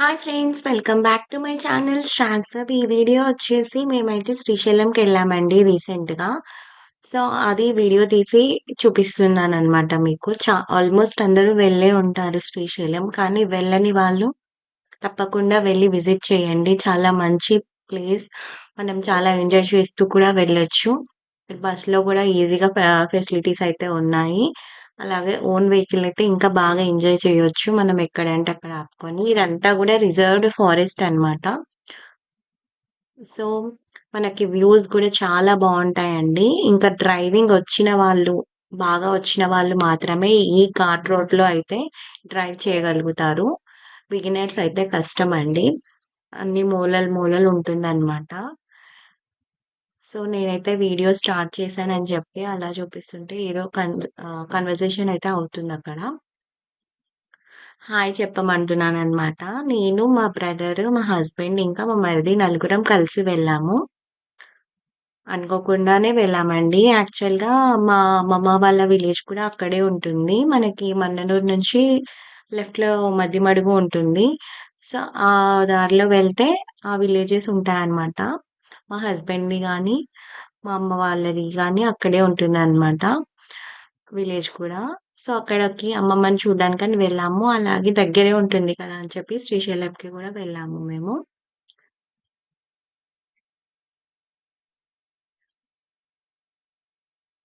Hi friends! Welcome back to my channel శ్రావ్సబ్. ఈ video వచ్చేసి మేమైతే శ్రీశైలంకెళ్ళామండి రీసెంట్‌గా. సో, అది వీడియో తీసి చూపిస్తున్నాననమాట మీకు. ఆల్మోస్ట్ అందరూ వెళ్ళే ఉంటారు శ్రీశైలం. కానీ వెళ్ళని వాళ్ళు తప్పకుండా వెళ్లి విజిట్ చేయండి. చాలా మంచి ప్లేస్. మనం చాలా ఎంజాయ్ చేస్తూ కూడా వెళ్ళొచ్చు. బస్‌లో కూడా ఈజీగా ఫెసిలిటీస్ అయితే ఉన్నాయి. అలాగే ఓన్ వెహికల్ అయితే ఇంకా బాగా ఎంజాయ్ చేయొచ్చు. మనం ఎక్కడంటే అక్కడ ఆపుకొని. ఇదంతా కూడా రిజర్వ్డ్ ఫారెస్ట్ అన్నమాట. సో, మనకి వ్యూస్ కూడా చాలా బావుంటాయండి. ఇంకా డ్రైవింగ్ బాగా వచ్చిన వాళ్ళు మాత్రమే ఈ ఘాట్ రోడ్‌లో అయితే డ్రైవ్ చేయగలుగుతారు. బిగినర్స్ అయితే కష్టమండి. అన్ని మూలలు మూలలు ఉంటుందన్నమాట. సో, నేనైతే వీడియో స్టార్ట్ చేశానని చెప్పి అలా చూపిస్తుంటే ఏదో కన్వర్జేషన్ అయితే అవుతుందక్కడ. హాయ్ చెప్పమంటున్నాననమాట. నేను, మా బ్రదరు, మా హస్బెండ్ ఇంకా మా మరిది నలుగురం కలిసి వెళ్ళాము. అనుకోకుండానే వెళ్ళామండి. యాక్చువల్‌గా మా అమ్మమ్మ వాళ్ళ విలేజ్ కూడా అక్కడే ఉంటుంది. మనకి మన్ననూరు నుంచి లెఫ్ట్‌లో మద్దిమడుగు ఉంటుంది. సో, ఆ దారిలో వెళ్తే ఆ విలేజెస్ ఉంటాయన్నమాట. మా హస్బెండ్‌ది గాని, మా అమ్మ వాళ్ళది గాని అక్కడే ఉంటుందన్నమాట విలేజ్ కూడా. సో, అక్కడికి అమ్మమ్మని చూడ్డానికని వెళ్ళాము. అలాగే దగ్గరే ఉంటుంది కదా అని చెప్పి శ్రీశైలంకి కూడా వెళ్ళాము మేము.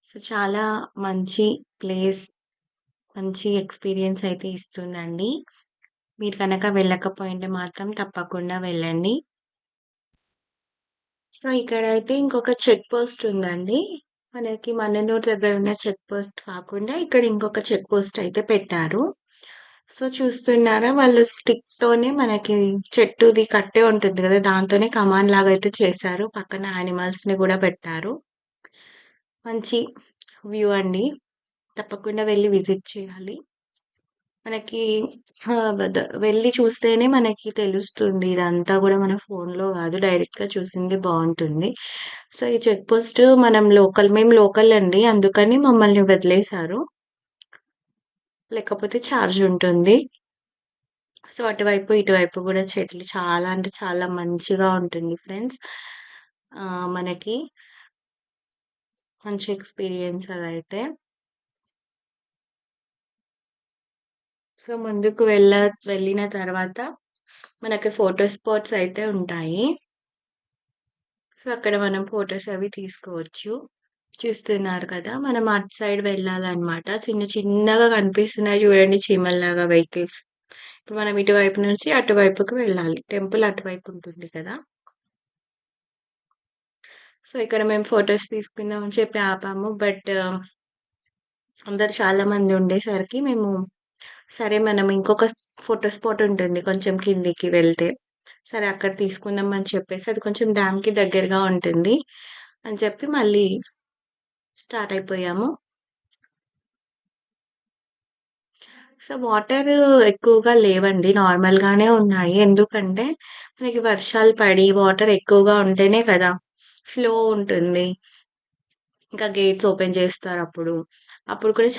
సో, చాలా మంచి ప్లేస్. మంచి ఎక్స్‌పీరియన్స్ అయితే ఇస్తుందండి. మీరు గనక వెళ్ళకపోయుంటే మాత్రం తప్పకుండా వెళ్ళండి. సో, ఇక్కడైతే ఇంకొక చెక్ పోస్ట్ ఉందండి. మనకి మన్ననూరు దగ్గర ఉన్న చెక్ పోస్ట్ కాకుండా ఇక్కడ ఇంకొక చెక్ పోస్ట్ అయితే పెట్టారు. సో, చూస్తున్నారా వాళ్ళు స్టిక్‌తోనే మనకి చెట్టుది కట్టే ఉంటుంది గదా! దాంతోనే కమాన్ లాగా అయితే చేశారు. పక్కన యానిమల్స్‌ని గూడా పెట్టారు. మంచి వ్యూ అండి. తప్పకుండా వెళ్లి విజిట్ చేయాలి. మనకి వెళ్లి చూస్తేనే మనకి తెలుస్తుంది. ఇదంతా గూడా మన ఫోన్‌లో గాదు. డైరెక్ట్‌గా చూసింది బావుంటుంది. సో, ఈ చెక్ పోస్ట్ మేము లోకల్ అండి. అందుకని మమ్మల్ని వదిలేశారు. లేకపోతే చార్జ్ ఉంటుంది. సో, అటువైపు, ఇటువైపు గూడా చెట్లు చాలా అంటే చాలా మంచిగా ఉంటుంది ఫ్రెండ్స్. మనకి మంచి ఎక్స్‌పీరియన్స్ అదైతే. సో, ముందుకు వెళ్ళిన తర్వాత మనకి ఫోటో స్పాట్స్ అయితే ఉంటాయి. సో, అక్కడ మనం ఫోటోస్ అవి తీసుకోవచ్చు. చూస్తున్నారు కదా! మనం అటు సైడ్ వెళ్ళాలన్నమాట. చిన్న చిన్నగా కనిపిస్తున్నాయి చూడండి చీమల్లాగా వెహికల్స్. ఇప్పుడు మనం ఇటువైపు నుంచి అటువైపుకి వెళ్ళాలి. టెంపుల్ అటువైపు ఉంటుంది కదా! సో, ఇక్కడ మేము ఫోటోస్ తీసుకుందాం అని చెప్పి ఆపాము. బట్ అందరు చాలా మంది ఉండేసరికి మేము సరే మనం ఇంకొక ఫోటో స్పాట్ ఉంటుంది కొంచెం కిందికి వెళ్తే. సరే అక్కడ తీసుకుందాం అని చెప్పేసి అది కొంచెం డ్యామ్‌కి దగ్గరగా ఉంటుంది అని చెప్పి మళ్ళీ స్టార్ట్ అయిపోయాము. సో, వాటర్ ఎక్కువగా లేవండి. నార్మల్‌గానే ఉన్నాయి. ఎందుకంటే మనకి వర్షాలు పడి వాటర్ ఎక్కువగా ఉంటేనే కదా! ఫ్లో ఉంటుంది. ఇంకా గేట్స్ ఓపెన్ చేస్తారప్పుడు. అప్పుడు కూడా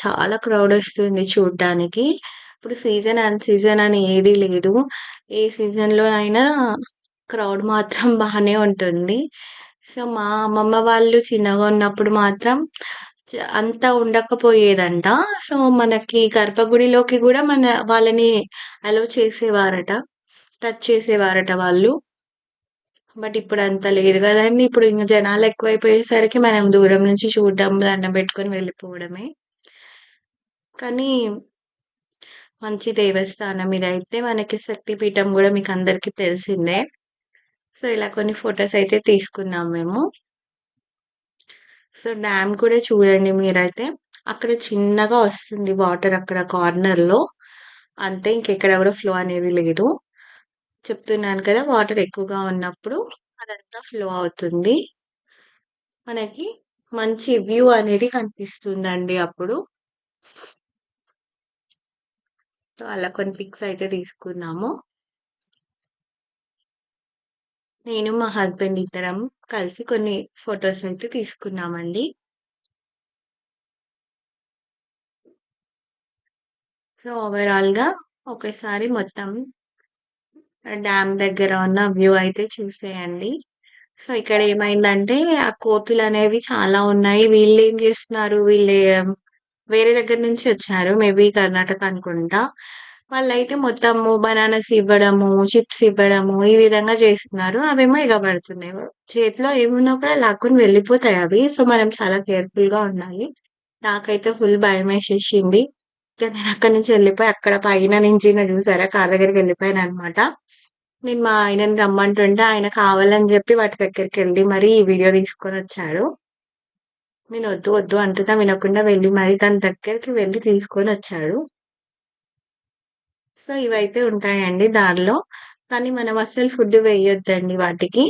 చాలా క్రౌడొస్తుంది చూడ్డానికి. ఇప్పుడు సీజన్ అని ఏది లేదు. ఏ సీజన్‌లో అయినా క్రౌడ్ మాత్రం బానే ఉంటుంది. సో, మా అమ్మమ్మ వాళ్ళు చిన్నగున్నప్పుడు మాత్రం అంత ఉండకపోయేదంట. సో, మనకి గర్భగుడిలోకి గూడా వాళ్ళని అలో చేసేవారట. టచ్ చేసేవారట వాళ్ళు. బట్ ఇప్పుడంత లేదు గదండీ! ఇప్పుడు ఇంగ జనాలెక్కువైపోయేసరికి మనం దూరం నుంచి చూడడం, దండం పెట్టుకొని వెళ్ళిపోవడమే. కానీ మంచి దేవస్థానం ఇదైతే. మనకి శక్తిపీఠం గూడా మీకందరికీ తెలిసిందే. సో, ఇలా కొన్ని ఫోటోస్ అయితే తీసుకున్నాం మేము. సో, డ్యామ్ కూడా చూడండి మీరైతే. అక్కడ చిన్నగా వస్తుంది వాటర్ అక్కడ కార్నర్‌లో. అంతే ఇంకెక్కడ గూడా ఫ్లో అనేది లేదు. చెప్తున్నాను కదా! వాటర్ ఎక్కువగా ఉన్నప్పుడు అదంతా ఫ్లో అవుతుంది. మనకి మంచి వ్యూ అనేది కనిపిస్తుందండి అప్పుడు. సో, అలా కొన్ని పిక్స్ అయితే తీసుకున్నాము. నేను, మా హస్బెండ్ ఇద్దరం కలిసి కొన్ని ఫోటోస్ అయితే తీసుకున్నామండి. సో, ఓవరాల్‌గా ఒకేసారి మొత్తం డ్యామ్ దగ్గర ఉన్న వ్యూ అయితే చూసేయండి. సో, ఇక్కడ ఏమైందంటే ఆ కోతులనేవి చాలా ఉన్నాయి. వీళ్ళేం జేస్తున్నారు, వేరే దగ్గర నుంచి వచ్చారు. మేబీ కర్ణాటక అనుకుంటా. వాళ్ళైతే మొత్తము బనానాస్ ఇవ్వడము, చిప్స్ ఇవ్వడము ఈ విధంగా చేస్తున్నారు. అవేమో ఎగబడుతున్నాయి. చేతిలో ఏమున్నా కూడా లాక్కొని వెళ్ళిపోతాయవి. సో, మనం చాలా కేర్‌ఫుల్‌గా ఉండాలి. నాకైతే ఫుల్ భయమేసేసింది. ఇక నేనక్కడి నుంచి వెళ్ళిపోయి అక్కడ పైన నించున్న చూసారా కారు దగ్గరికి వెళ్ళిపోయాననమాట. నేను మా ఆయనని రమ్మంటుంటే ఆయన కావాలని జెప్పి వాటి దగ్గరికెళ్ళి మరీ ఈ వీడియో తీసుకొనొచ్చాడు. నేను వద్దు, వద్దు అంటున్నా వినకుండా వెళ్లి మరి దాని దగ్గరికి వెళ్లి తీసుకొనొచ్చాడు. సో, ఇవైతే ఉంటాయండి దారిలో. కానీ మనం అస్సలు ఫుడ్ వేయొద్దండి వాటికి.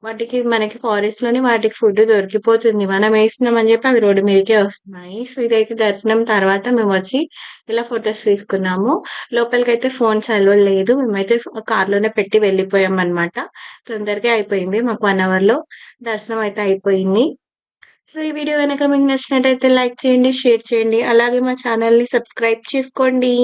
వాటికి మనకి ఫారెస్ట్‌లోనే వాటికి ఫుడ్ దొరికిపోతుంది. మనం ఏస్తున్నామని జెప్పి అవి రోడ్డు మీదకే వస్తున్నాయి. సో, ఇదైతే దర్శనం తర్వాత మేమొచ్చి ఇలా ఫోటోస్ తీసుకున్నాము. లోపలికైతే ఫోన్స్ అలో లేదు. మేమైతే కార్‌లోనే పెట్టి వెళ్ళిపోయామనమాట. తొందరగే అయిపోయింది. మాకు 1 అవర్‌లో దర్శనం అయితే అయిపోయింది. సో, ఈ వీడియో గనక మీకు నచ్చినట్టయితే లైక్ చేయండి, షేర్ చేయండి. అలాగే మా ఛానెల్‌ని సబ్స్క్రైబ్ చేసుకోండి.